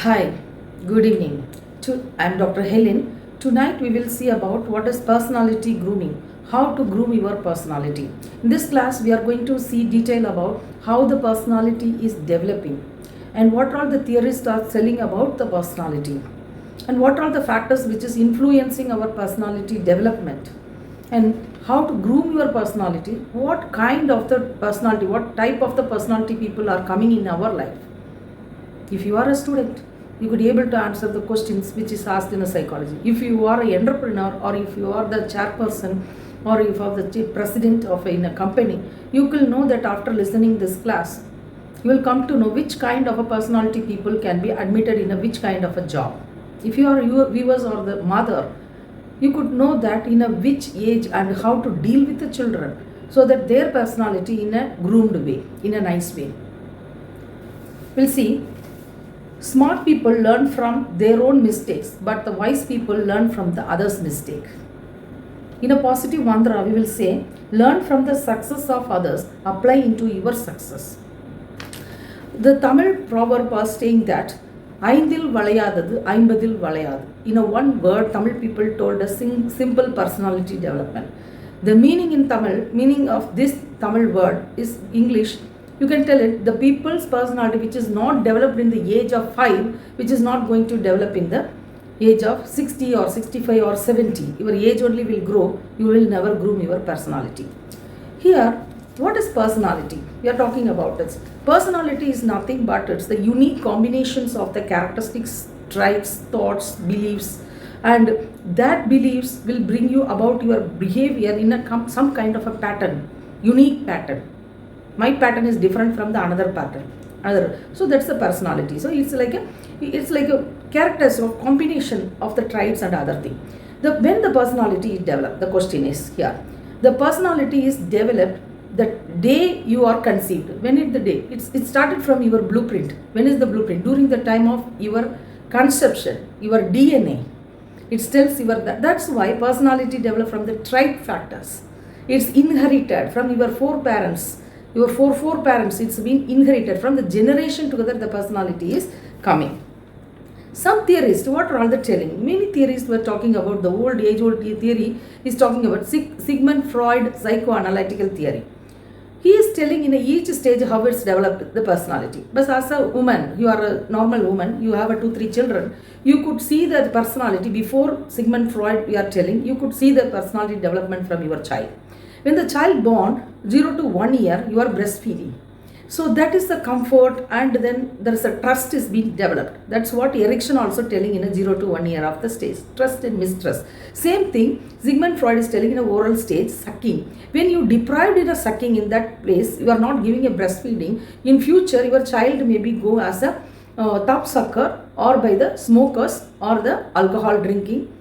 Hi, good evening. I'm Dr. Helen. Tonight we will see about what is personality grooming, how to groom your personality. In this class we are going to see detail about how the personality is developing and what all the theorists are telling about the personality and what are the factors which is influencing our personality development and how to groom your personality, what kind of the personality, what type of the personality people are coming in our life. If you are a student, you could be able to answer the questions which is asked in a psychology. If you are an entrepreneur or if you are the chairperson or if you are the president of in a company, you will know that after listening this class, you will come to know which kind of a personality people can be admitted in a which kind of a job. If you are your viewers or the mother, you could know that in a which age and how to deal with the children so that their personality in a groomed way, in a nice way. We'll see. Smart people learn from their own mistakes, but the wise people learn from the other's mistake. In a positive mantra, we will say, learn from the success of others, apply into your success. The Tamil proverb was saying that, ஐந்தில் வளையாதது ஐம்பதில் வளையாது. In a one word, Tamil people told a simple personality development. The meaning of this Tamil word is English. You can tell it, the people's personality which is not developed in the age of 5, which is not going to develop in the age of 60 or 65 or 70. Your age only will grow, you will never groom your personality. Here, what is personality? We are talking about it. Personality is nothing but it's the unique combinations of the characteristics, traits, thoughts, beliefs, and that beliefs will bring you about your behavior in some kind of a pattern, unique pattern. My pattern is different from the another pattern. So that's the personality. So it's like a characters of combination of the traits and other thing. When the personality is developed, the question is here. The personality is developed the day you are conceived. When is the day? It started from your blueprint. When is the blueprint? During the time of your conception, your DNA. It tells that's why personality developed from the trait factors. It's inherited from your foreparents. Your four parents, it's been inherited from the generation together, the personality is coming. Some theorists, what are all the telling? Many theorists were talking about the old theory is talking about Sigmund Freud psychoanalytical theory. He is telling in each stage how it's developed the personality. But as a woman, you are a normal woman, you have 2-3 children, you could see the personality before Sigmund Freud, we are telling, you could see the personality development from your child. When the child born 0 to 1 year, you are breastfeeding. So that is the comfort, and then there is a trust is being developed. That's what Erickson also telling in a 0 to 1 year of the stage. Trust and mistrust. Same thing Sigmund Freud is telling in a oral stage, sucking. When you deprived in a sucking in that place, you are not giving a breastfeeding. In future, your child maybe go as a thumb sucker or by the smokers or the alcohol drinking.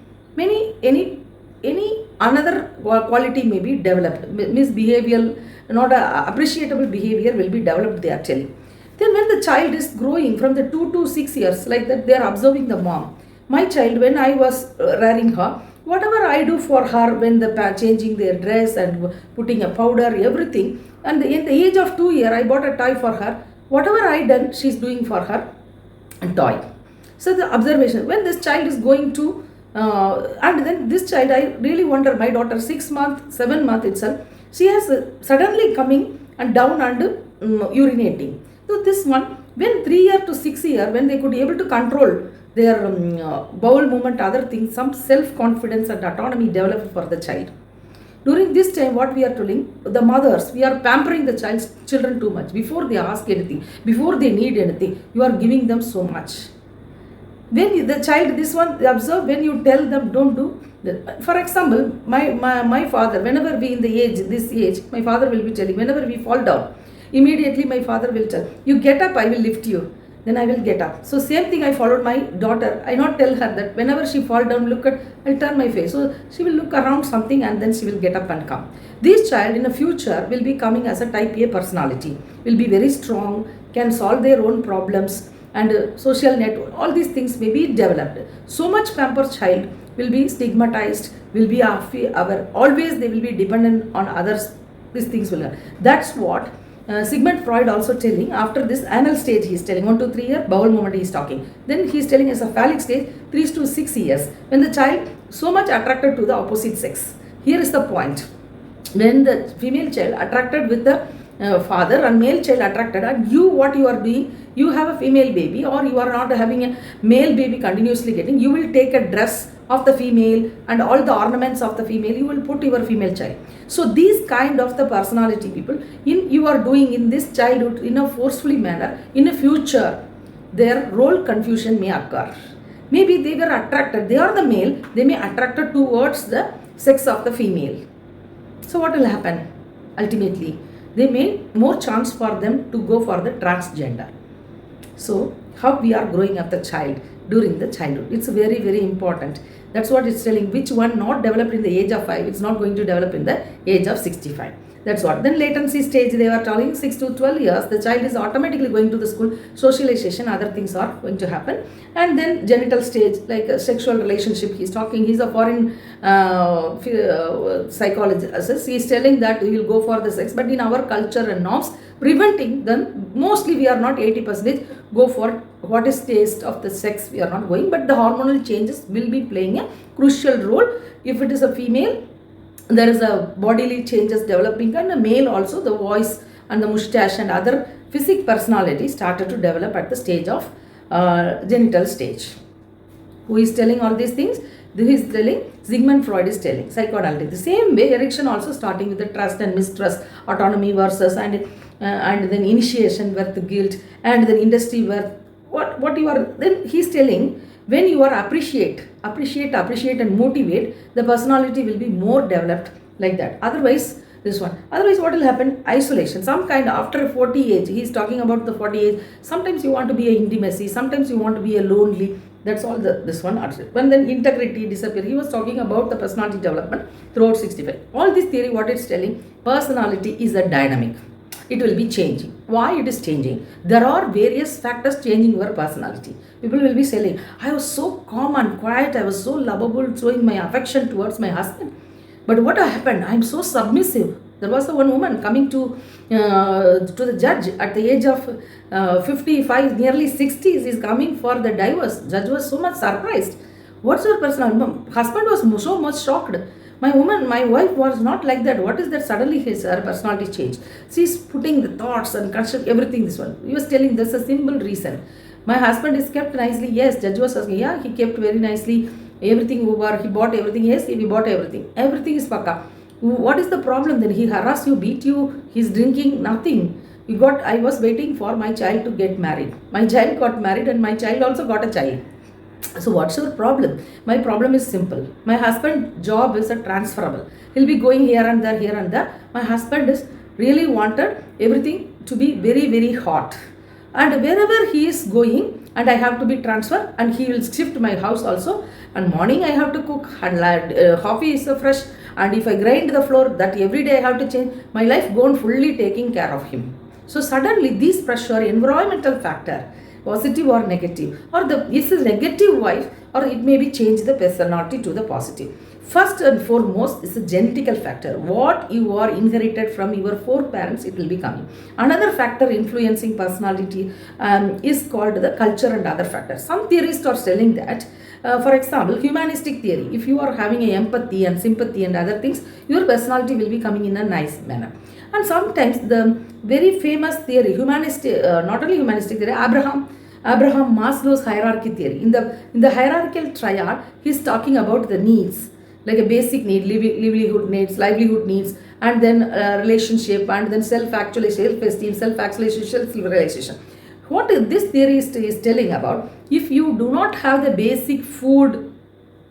Any another quality may be developed. Misbehavioral, not appreciable behavior will be developed, they are telling. Then when the child is growing from the 2 to 6 years, like that they are observing the mom. My child, when I was rearing her, whatever I do for her when the changing their dress and putting a powder, everything, and in the age of 2 years, I bought a toy for her. Whatever I done, she is doing for her a toy. So the observation, when this child is going to and then this child, I really wonder, my daughter 6 months, 7 months itself, she has suddenly coming and down and urinating. So this one, when 3 year to 6 year, when they could be able to control their bowel movement, other things, some self-confidence and autonomy developed for the child. During this time, what we are telling, the mothers, we are pampering the children too much. Before they ask anything, before they need anything, you are giving them so much. When the child, this one, observe when you tell them don't do. For example, my father, whenever we in this age, my father will be telling, whenever we fall down, immediately my father will tell, you get up, I will lift you. Then I will get up. So same thing I followed my daughter. I not tell her that whenever she fall down, I'll turn my face. So she will look around something and then she will get up and come. This child in the future will be coming as a type A personality, will be very strong, can solve their own problems, and social network, all these things may be developed. So much pampered child will be stigmatized, will be always they will be dependent on others. These things will. That's what Sigmund Freud also telling, after this anal stage he is telling 1 to 3 year bowel movement he is talking, then he is telling as a phallic stage 3 to 6 years, when the child so much attracted to the opposite sex. Here is the point, when the female child attracted with the father and male child attracted, and you what you are doing, you have a female baby or you are not having a male baby continuously getting, you will take a dress of the female and all the ornaments of the female, you will put your female child. So these kind of the personality people in you are doing in this childhood in a forcefully manner, in a future their role confusion may occur. Maybe they were attracted, they are the male, they may attracted towards the sex of the female. So what will happen? Ultimately they may more chance for them to go for the transgender. So how we are growing up the child during the childhood, it's very very important. That's what it's telling, which one not developed in the age of 5, it's not going to develop in the age of 65. That's what. Then latency stage, they were telling 6 to 12 years, the child is automatically going to the school, socialization, other things are going to happen. And then genital stage, like a sexual relationship, he's talking, he's a foreign psychologist, he's telling that we will go for the sex, but in our culture and norms, preventing them, mostly we are not 80% go for what is taste of the sex, we are not going, but the hormonal changes will be playing a crucial role. If it is a female, there is a bodily changes developing, and a male also, the voice and the mustache and other physical personality started to develop at the stage of genital stage. Who is telling all these things? This is telling, Sigmund Freud is telling, psychoanalytic. The same way, erection also starting with the trust and mistrust, autonomy versus and then initiation worth guilt, and then industry worth what you are. Then he is telling, when you are appreciate and motivate, the personality will be more developed like that. Otherwise this one, otherwise what will happen? Isolation, some kind. After 40 age, he is talking about the 40 age, sometimes you want to be a intimacy, sometimes you want to be a lonely, that's all this one. When then integrity disappear, he was talking about the personality development throughout 65. All this theory, what it's telling, personality is a dynamic, it will be changing. Why it is changing? There are various factors changing your personality. People will be saying, I was so calm and quiet, I was so lovable, showing my affection towards my husband, but what happened? I am so submissive. There was one woman coming to the judge at the age of 55, nearly 60s, is coming for the divorce. Judge was so much surprised. What's your personality? Husband was so much shocked. My wife was not like that. What is that? Suddenly her personality changed. She's putting the thoughts and construct everything. This one, he was telling, there's a simple reason. My husband is kept nicely. Yes, judge was asking. Yeah, he kept very nicely. Everything over. He bought everything. Yes, he bought everything. Everything is paka. What is the problem then? He harass you, beat you. He's drinking. Nothing. I was waiting for my child to get married. My child got married, and my child also got a child. So what's your problem? My problem is simple. My husband's job is a transferable. He'll be going here and there, here and there. My husband is really wanted everything to be very, very hot. And wherever he is going, and I have to be transferred, and he will shift my house also. And morning I have to cook, and coffee is fresh. And if I grind the floor, that every day I have to change. My life gone fully taking care of him. So suddenly this pressure, environmental factor, positive or negative, or this is negative wife, or it may be change the personality to the positive. First and foremost is a genetical factor. What you are inherited from your foreparents, it will be coming. Another factor influencing personality is called the culture and other factors. Some theorists are telling that, for example, humanistic theory, if you are having a empathy and sympathy and other things, your personality will be coming in a nice manner. And sometimes the very famous theory, not only humanistic theory, Abraham Maslow's hierarchy theory. In the hierarchical triad, he is talking about the needs, like a basic need, livelihood needs, and then relationship, and then self-actualization, self-esteem, self-actualization, self-realization. What this theory is telling about, if you do not have the basic food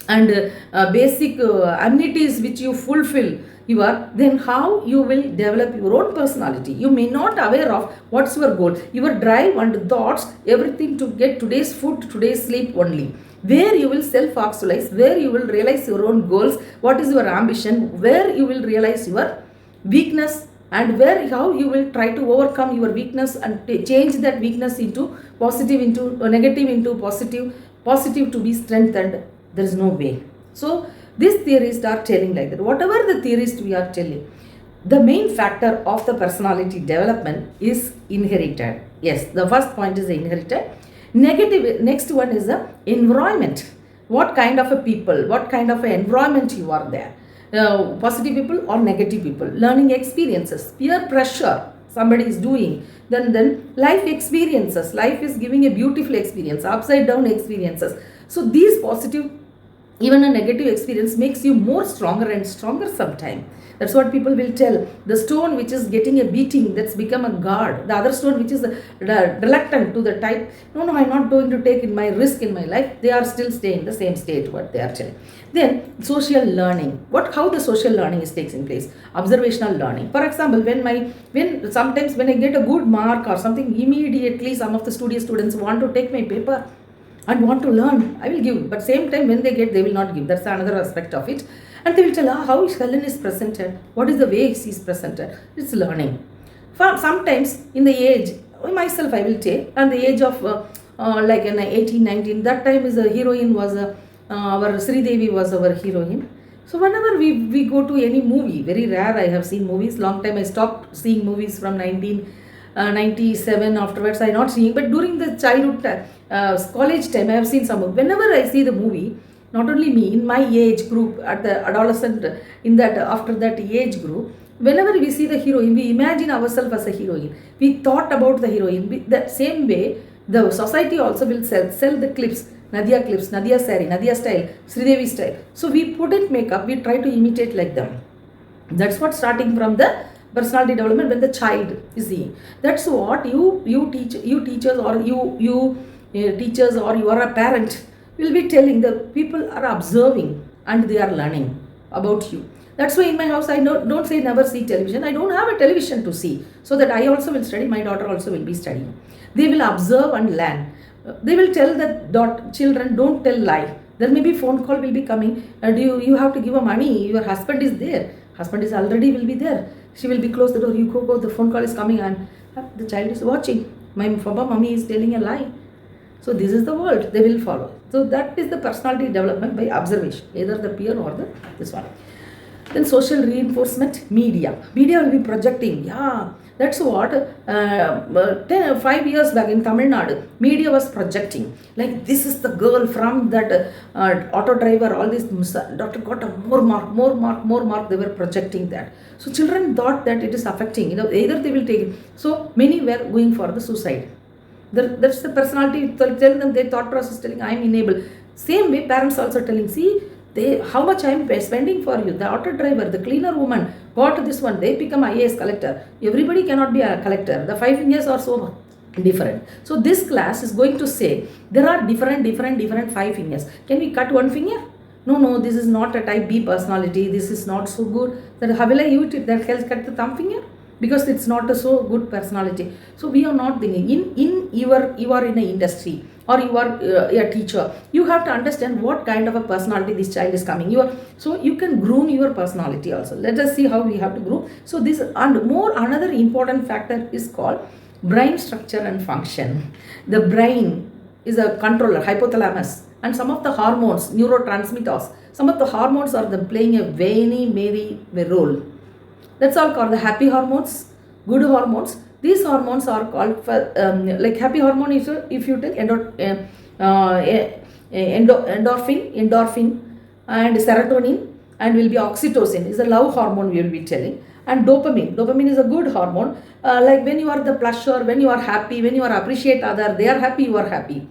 and basic amenities which you fulfill, then how you will develop your own personality? You may not aware of what's your goal, your drive and thoughts, everything to get today's food, today's sleep only. Where you will self-actualize, where you will realize your own goals, what is your ambition, where you will realize your weakness, and how you will try to overcome your weakness and change that weakness into positive, into negative, into positive to be strengthened. There is no way. So these theorists are telling like that. Whatever the theorists we are telling, The main factor of the personality development is inherited. Yes, the first point is inherited. Negative, next one is the environment. What kind of a people, what kind of an environment you are there. Positive people or negative people. Learning experiences, peer pressure, somebody is doing. Then life experiences. Life is giving a beautiful experience, upside down experiences. So these positive, even a negative experience makes you more stronger and stronger sometime. That's what people will tell. The stone which is getting a beating, that's become a god. The other stone which is reluctant to the type, no, I'm not going to take in my risk in my life. They are still staying in the same state, what they are telling. Then social learning. How the social learning is taking place? Observational learning. For example, sometimes when I get a good mark or something, immediately some of the students want to take my paper and want to learn. I will give, but same time when they will not give. That's another aspect of it. And they will tell how Helen is presented, what is the way she is presented. It's learning. Sometimes in the age, myself I will take, and the age of like in 18, 19, that time is a heroine was our Sri Devi was our heroine. So whenever we go to any movie, very rare I have seen movies, long time I stopped seeing movies from 1997 afterwards I not seeing, but during the childhood college time I have seen some. Whenever I see the movie, not only me, in my age group, at the adolescent, after that age group, whenever we see the heroine, we imagine ourselves as a heroine. We thought about the heroine. That same way, the society also will sell the clips, Nadia saree, Nadia style, Sridevi style. So we put it makeup, we try to imitate like them. That's what starting from the personality development when the child is seeing. That's what you teachers or you teachers or you are a parent will be telling. The people are observing and they are learning about you. That's why in my house I don't say never see television. I don't have a television to see, so that I also will study, my daughter also will be studying. They will observe and learn. They will tell the children, don't tell lie. There may be phone call will be coming, and you have to give a money. Your husband is there. Husband is already will be there. She will be close the door. You go. The phone call is coming, and the child is watching. My papa, mommy is telling a lie. So this is the world they will follow. So that is the personality development by observation, either the peer or this one. Then social reinforcement, media will be projecting. Yeah, that's what 5 years back in Tamil Nadu, media was projecting. Like, this is the girl from that auto driver, all this, doctor got a more mark, they were projecting that. So children thought that it is affecting, either they will take it. So many were going for the suicide. That's the personality telling them, their thought process telling, I am enabled. Same way parents also telling, see, how much I am spending for you. The auto driver, the cleaner woman got this one, they become IAS collector. Everybody cannot be a collector. The 5 fingers are so different. So this class is going to say there are different 5 fingers. Can we cut one finger? No, this is not a type B personality. This is not so good. Then how will I use it? That helps cut the thumb finger? Because it's not a so good personality. So we are not thinking you are in an industry or you are a teacher. You have to understand what kind of a personality this child is coming. So you can groom your personality also. Let us see how we have to groom. So this and another important factor is called brain structure and function. The brain is a controller, hypothalamus, and some of the hormones, neurotransmitters. Some of the hormones are playing a very role. That's all called the happy hormones, good hormones. These hormones are called like happy hormone is if you take endorphin and serotonin, and will be oxytocin is a love hormone we will be telling, and dopamine is a good hormone. Like when you are the pleasure, when you are happy, when you are appreciate other, they are happy, you are happy.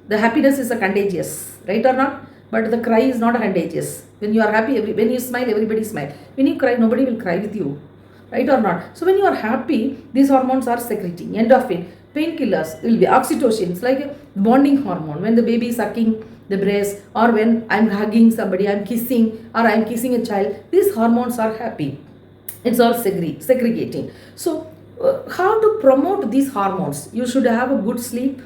The happiness is a contagious, right or not? But the cry is not contagious. When you are happy, when you smile, everybody smile. When you cry, nobody will cry with you, right or not? So when you are happy, these hormones are secreting. Endorphin, painkillers will be oxytocin. It's like a bonding hormone. When the baby is sucking the breast, or when I'm hugging somebody, I'm kissing, or I'm kissing a child, these hormones are happy. It's all segregating. So how to promote these hormones? You should have a good sleep,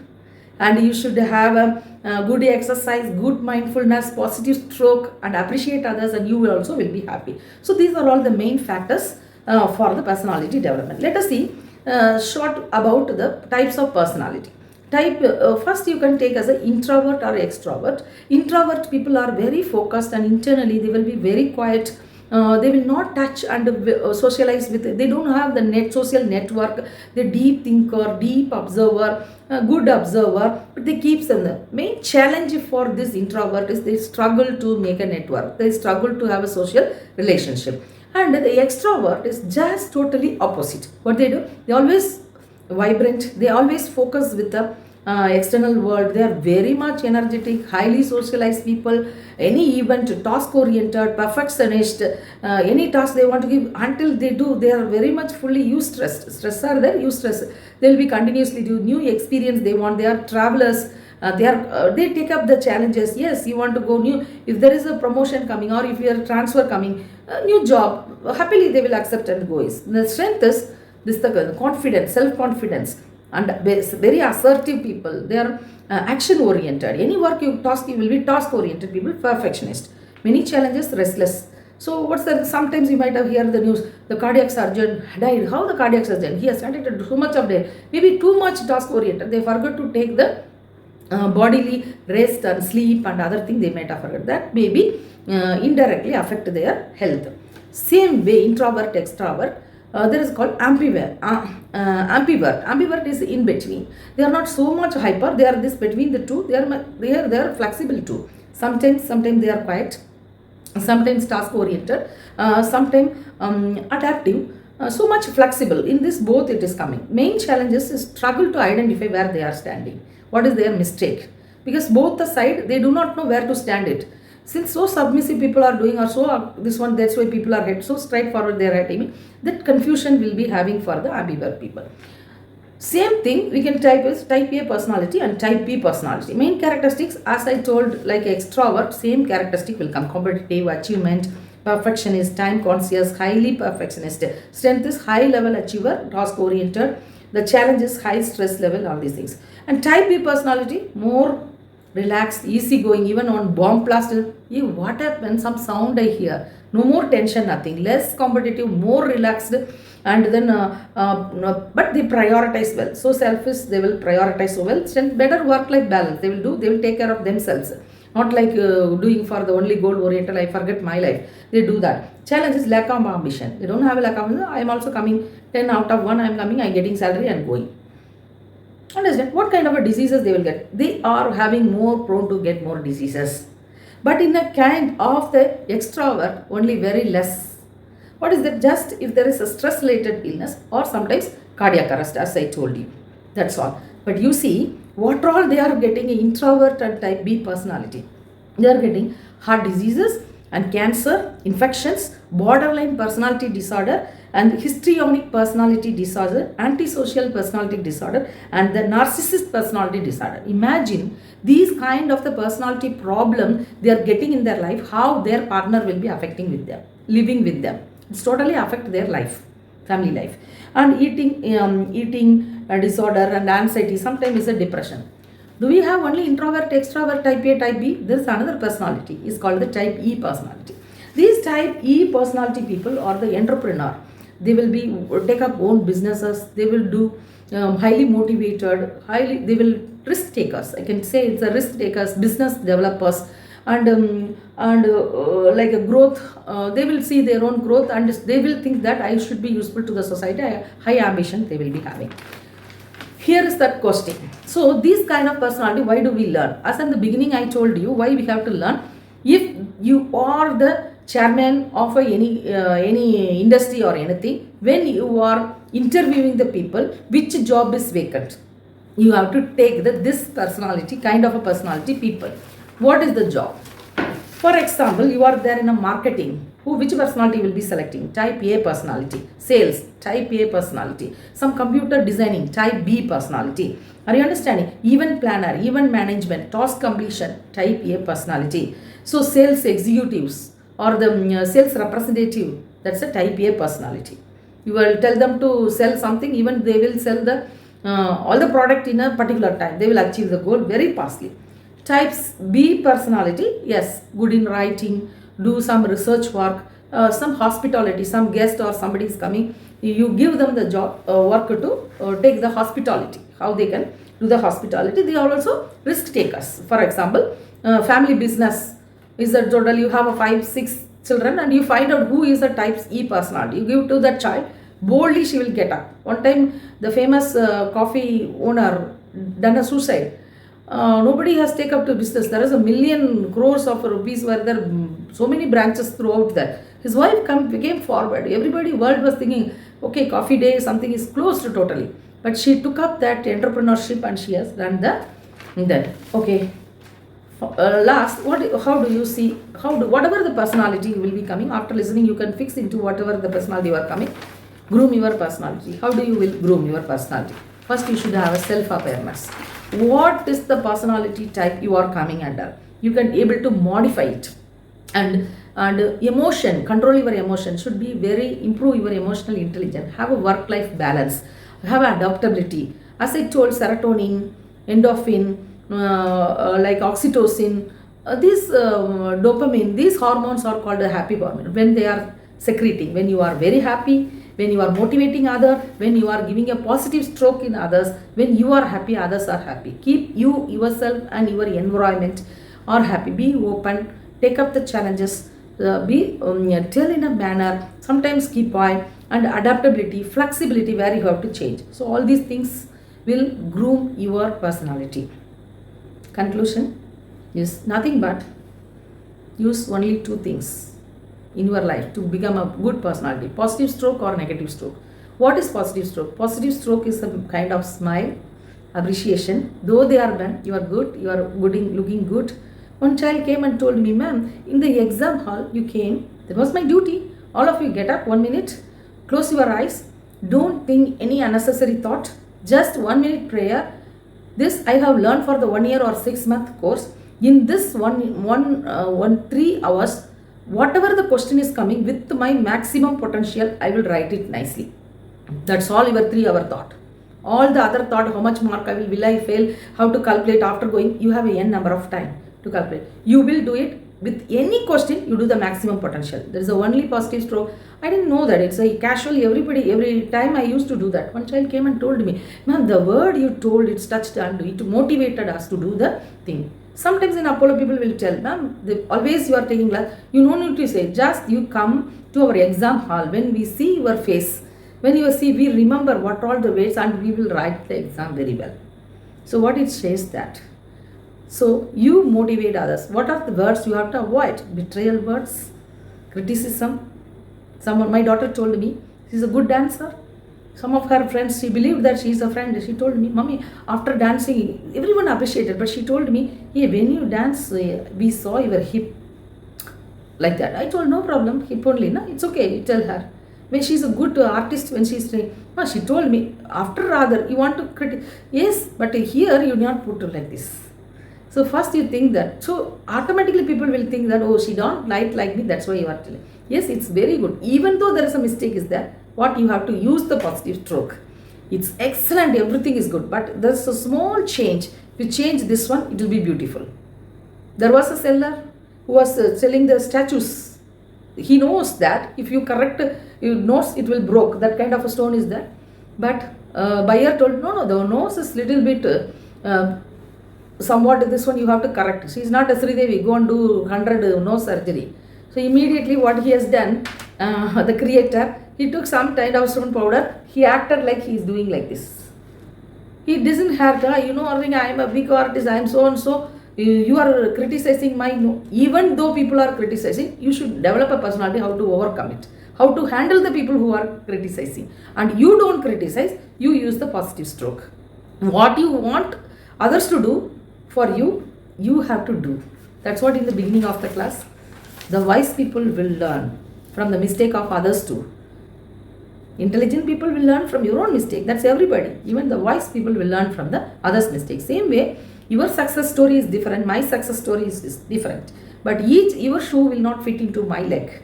and you should have a good exercise, good mindfulness, positive stroke, and appreciate others, and you will also be happy. So these are all the main factors for the personality development. Let us see short about the types of personality. First you can take as an introvert or extrovert. Introvert people are very focused, and internally they will be very quiet, They will not touch and socialize with, they don't have the social network, the deep thinker, deep observer, good observer, but they keep them. The main challenge for this introvert is they struggle to make a network, they struggle to have a social relationship. And the extrovert is just totally opposite. What they do, they always vibrant, they always focus with the external world, they are very much energetic, highly socialized people. Any event, task oriented, perfectionist, any task they want to give, until they do, they are very much fully stress are there, stress, they will be continuously do new experience, they want, they are travelers. They take up the challenges. Yes, you want to go new, if there is a promotion coming or if you are transfer coming, a new job, happily they will accept and go. The strength is this, the confidence, self confidence, and very assertive people. They are action oriented. Any work you task, you will be task oriented people. Perfectionist, many challenges, restless. So what's that? Sometimes you might have heard the news, the cardiac surgeon died. How the cardiac surgeon? He has started too much of day, maybe too much task oriented. They forgot to take the bodily rest and sleep and other things they might have forgot. That maybe indirectly affect their health. Same way, introvert, extrovert, there is called ambivert. Ambivert is in between. They are not so much hyper. They are this between the two. They are flexible too. Sometimes they are quiet. Sometimes task oriented. Sometimes adaptive. So much flexible. In this both it is coming. Main challenges is struggle to identify where they are standing. What is their mistake? Because both the side, they do not know where to stand it. Since so submissive people are doing, or so this one, that's why people are so straightforward they are writing, that confusion will be having for the ambivert people. Same thing we can type as type A personality and type B personality. Main characteristics, as I told, like extrovert, same characteristic will come: competitive, achievement, perfectionist, time conscious, highly perfectionist. Strength is high level achiever, task oriented. The challenge is high stress level, all these things. And type B personality, more relaxed, easygoing, even on bomb blast. What happened? Some sound I hear. No more tension, nothing. Less competitive, more relaxed, and then but they prioritize well. So selfish, they will prioritize so well. Better work-life balance. They will do. They will take care of themselves. Not like doing for the only goal oriented. I forget my life. They do that. Challenge is lack of ambition. They don't have a lack of ambition. I am also coming 10 out of 1. I am coming. I am getting salary and going. Understand what kind of a diseases they will get. They are having more prone to get more diseases. But in a kind of the extrovert, only very less. What is that? Just if there is a stress related illness or sometimes cardiac arrest, as I told you. That's all. But you see, what all they are getting, introvert and type B personality. They are getting heart diseases and cancer, infections, borderline personality disorder, and histrionic personality disorder, antisocial personality disorder, and the narcissist personality disorder. Imagine these kind of the personality problem they are getting in their life, how their partner will be affecting with them, living with them. It's totally affect their life, family life. And eating disorder and anxiety, sometimes is a depression. Do we have only introvert, extrovert, type A, type B? There is another personality. It's called the type E personality. These type E personality people are the entrepreneur. They will be take up own businesses. They will do highly motivated, they will risk takers. I can say it's a risk takers, business developers, and like a growth. They will see their own growth and they will think that I should be useful to the society. High ambition they will be having. Here is that question. So this kind of personality, why do we learn? As in the beginning I told you why we have to learn. If you are the chairman of any industry or anything, when you are interviewing the people, which job is vacant, you have to take this personality, kind of a personality people. What is the job? For example, you are there in a marketing. Which personality will be selecting? Type A personality. Sales, type A personality. Some computer designing, type B personality. Are you understanding? Event planner, event management, task completion, type A personality. So sales executives or the sales representative, that's a type A personality. You will tell them to sell something, even they will sell the all the product in a particular time. They will achieve the goal very fastly. Types B personality, yes, good in writing, do some research work, some hospitality, some guest or somebody is coming, you give them the job, work to take the hospitality, how they can do the hospitality. They are also risk takers. For example, family business is that total you have a 5-6 children and you find out who is the types E personality. You give to that child, boldly she will get up. One time the famous coffee owner done a suicide. Nobody has taken up to business. There is a million crores of rupees were there, so many branches throughout that. His wife came forward. Everybody world was thinking, okay, coffee day, something is closed totally. But she took up that entrepreneurship and she has done that. Okay. Last, how do you see, whatever the personality you will be coming, after listening you can fix into whatever the personality you are coming, groom your personality. How do you will groom your personality? First you should have a self-awareness. What is the personality type you are coming under? You can able to modify it. And emotion, control your emotion, should be improve your emotional intelligence, have a work-life balance, have adaptability. As I told, serotonin, endorphin, like oxytocin, these dopamine, these hormones are called a happy hormone. When they are secreting, when you are very happy, when you are motivating others, when you are giving a positive stroke in others, when you are happy, others are happy. Keep yourself and your environment are happy. Be open, take up the challenges, tell in a manner, sometimes keep quiet, and adaptability, flexibility where you have to change. So all these things will groom your personality. Conclusion is nothing but use only two things in your life to become a good personality: positive stroke or negative stroke. What is positive stroke? Positive stroke is a kind of smile, appreciation. Though they are done, you are good, you are looking good. One child came and told me, ma'am, in the exam hall you came, that was my duty. All of you get up 1 minute, close your eyes, don't think any unnecessary thought, just 1 minute prayer. This I have learned for the 1 year or 6 month course. In this 3 hours, whatever the question is coming with my maximum potential, I will write it nicely. That's all your 3 hour thought. All the other thought, how much mark will I fail, how to calculate after going, you have a n number of time to calculate. You will do it with any question, you do the maximum potential. There is a only positive stroke. I didn't know that. It's a casually, every time I used to do that. One child came and told me, ma'am, the word you told, it's touched and it motivated us to do the thing. Sometimes in Apollo people will tell, ma'am, always you are taking class, you no need to say, just you come to our exam hall. When we see your face, when you see, we remember what all the weights and we will write the exam very well. So what it says that. So you motivate others. What are the words you have to avoid? Betrayal words, criticism. My daughter told me, she's a good dancer. Some of her friends, she believed that she is a friend. She told me, Mommy, after dancing, everyone appreciated. But she told me, hey, when you dance, we saw your hip. Like that. I told, no problem, hip only. No, it's okay, you tell her. When she's a good artist, when she's saying, she told me, after rather, you want to criticize. Yes, but here you not put it like this. So first you think that. So automatically people will think that, oh, she don't like me, that's why you are telling. Yes, it's very good. Even though there is a mistake is there, what you have to use the positive stroke. It's excellent, everything is good. But there's a small change. If you change this one, it will be beautiful. There was a seller who was selling the statues. He knows that if you correct, your nose, it will broke. That kind of a stone is there. But buyer told, no, the nose is little bit somewhat, this one you have to correct. She is not a Sridevi, go and do 100 nose surgery. So immediately what he has done, the creator, he took some kind of stone powder, he acted like he is doing like this. He doesn't have, I am a big artist, I am so and so, you are criticizing my, no. Even though people are criticizing, you should develop a personality how to overcome it, how to handle the people who are criticizing. And you don't criticize, you use the positive stroke. What you want others to do for you, you have to do. That's what in the beginning of the class, the wise people will learn from the mistake of others too. Intelligent people will learn from your own mistake. That's everybody. Even the wise people will learn from the others' mistakes. Same way, your success story is different. My success story is different. But your shoe will not fit into my leg,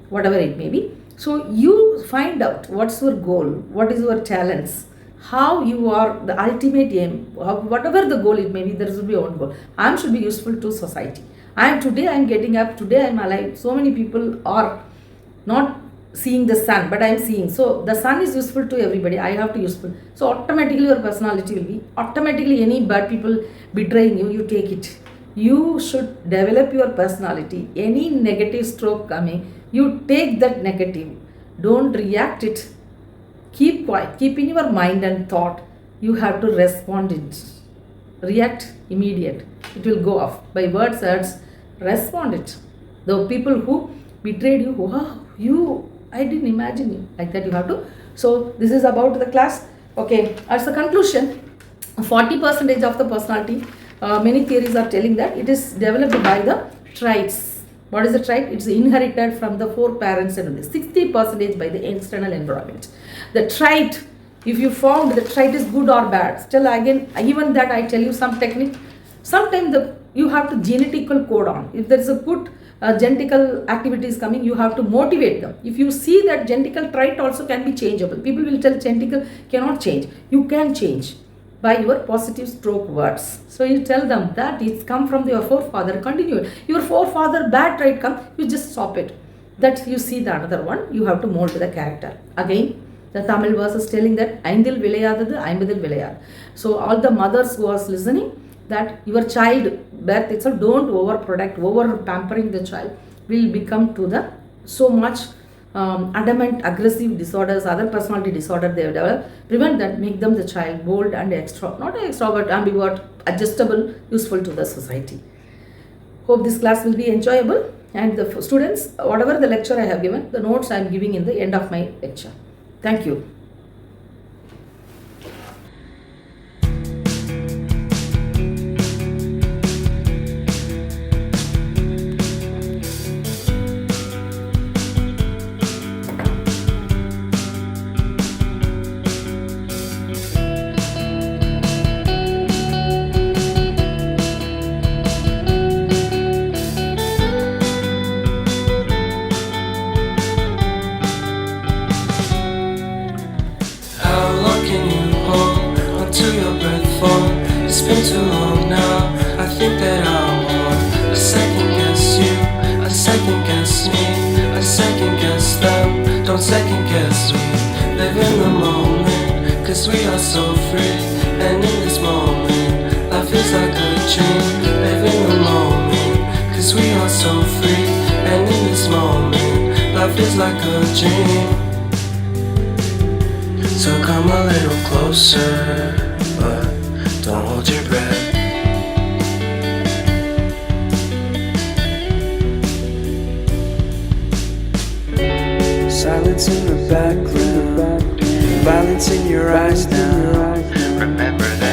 whatever it may be. So you find out what's your goal, what is your talents, how you are, the ultimate aim, whatever the goal it may be, there should be your own goal. I should be useful to society. Today I am getting up, today I am alive. So many people are not seeing the sun, but I am seeing. So the sun is useful to everybody. I have to useful. So automatically your personality will be, automatically any bad people betraying you, you take it. You should develop your personality. Any negative stroke coming, you take that negative. Don't react it. Keep quiet. Keep in your mind and thought. You have to respond it. React immediate. It will go off. By words, respond it. The people who betrayed you, wow, I didn't imagine you. Like that you have to. So this is about the class. Okay, as the conclusion, 40% of the personality, many theories are telling that it is developed by the traits. What is the trait? It's inherited from the 4 parents and 60% by the external environment. The trait, if you found the trait is good or bad, still again, even that I tell you some technique. Sometimes you have to genetical code on. If there is a good genetical activities coming, you have to motivate them. If you see that genetical trait also can be changeable, people will tell genetical cannot change. You can change by your positive stroke words. So you tell them that it's come from your forefather, continue it. Your forefather bad trait come, you just stop it. That you see the another one, you have to mold the character. Again, the Tamil verse is telling that ஐந்தில் விளையாதது ஐம்பதில் விளையாது. So all the mothers who was listening, that your child birth itself, don't overprotect, over pampering the child will become to the so much adamant, aggressive disorders, other personality disorder they have developed. Prevent that, make them the child bold and not extrovert, ambivert, adjustable, useful to the society. Hope this class will be enjoyable, and the students, whatever the lecture I have given, the notes I am giving in the end of my lecture. Thank you. Been too long now, I think that I want a second guess you, a second guess me, a second guess them. Don't second guess me. Live in the moment, cause we are so free. And in this moment, life is like a dream. Live in the moment, cause we are so free. And in this moment, life is like a dream. So come a little closer, but don't hold your breath. Silence in the background, violence in your eyes now. Remember that